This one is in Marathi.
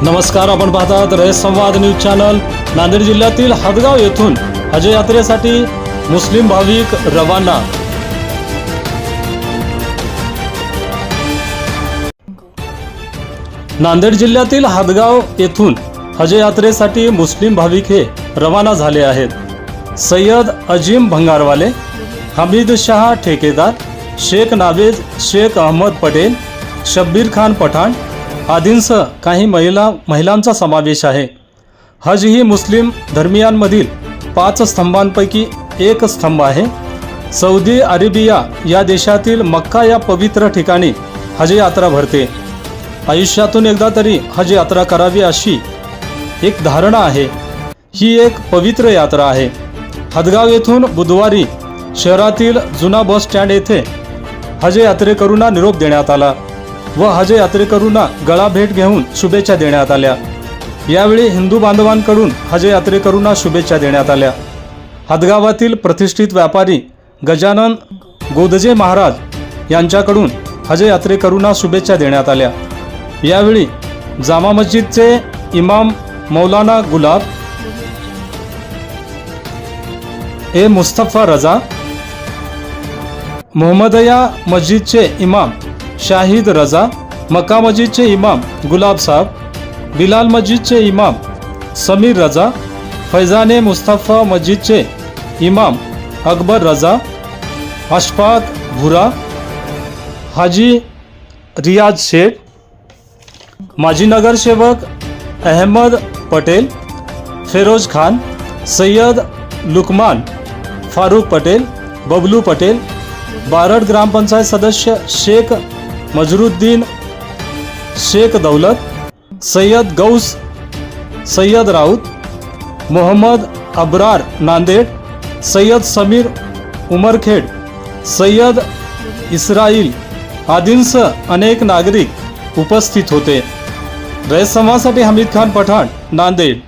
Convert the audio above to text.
नमस्कार, आपण पाहतात रयत संवाद न्यूज चॅनल। नांदेड जिल्ह्यातील हदगाव येथून हज यात्रेसाठी मुस्लिम भाविक रवाना। नांदेड जिल्ह्यातील हदगाव येथून हज यात्रेसाठी मुस्लिम भाविक हे रवाना झाले आहेत। सय्यद अजीम भंगारवाले, हमीद शाह ठेकेदार, शेख नावेज, शेख अहमद पटेल, शब्बीर खान पठाण आदींसह काही महिलांचा समावेश आहे। हज ही मुस्लिम धर्मियांमधील 5 स्तंभांपैकी एक स्तंभ आहे। सौदी अरेबिया या देशातील मक्का या पवित्र ठिकाणी हज यात्रा भरते। आयुष्यातून एकदा तरी हज यात्रा करावी अशी एक धारणा आहे। ही एक पवित्र यात्रा आहे। हदगाव येथून बुधवारी शहरातील जुना बस स्टँड येथे हज यात्रेकरूंना निरोप देण्यात आला व हज यात्रेकरूंना गळा भेट घेऊन शुभेच्छा देण्यात आल्या। यावेळी हिंदू बांधवांकडून हज यात्रेकरूंना शुभेच्छा देण्यात आल्या। हदगावातील प्रतिष्ठित व्यापारी गजानन गोदजे महाराज यांच्याकडून हज यात्रेकरूंना शुभेच्छा देण्यात आल्या। यावेळी जामा मस्जिदचे इमाम मौलाना गुलाब ए मुस्तफा रजा, मोहम्मदया मस्जिदचे इमाम शाहिद रजा, मक्का मस्जिदचे इमाम गुलाब साहब, बिलाल मस्जिदचे इमाम समीर रजा, फैजाने मुस्तफा मस्जिदचे इमाम अकबर रजा, अशफाक भुरा, हाजी रियाज शेख, माजी नगरसेवक अहमद पटेल, फेरोज खान, सय्यद लुकमान फारूक पटेल, बबलू पटेल, बारड ग्रामपंचायत सदस्य शेख मजरुद्दीन, शेख दौलत, सय्यद गौस, सय्यद राऊत, मोहम्मद अब्रार नांदेड, सय्यद समीर उमरखेड, सय्यद इस्राईल आदींसह अनेक नागरिक उपस्थित होते। रयत संवादसाठी हमीद खान पठाण, नांदेड।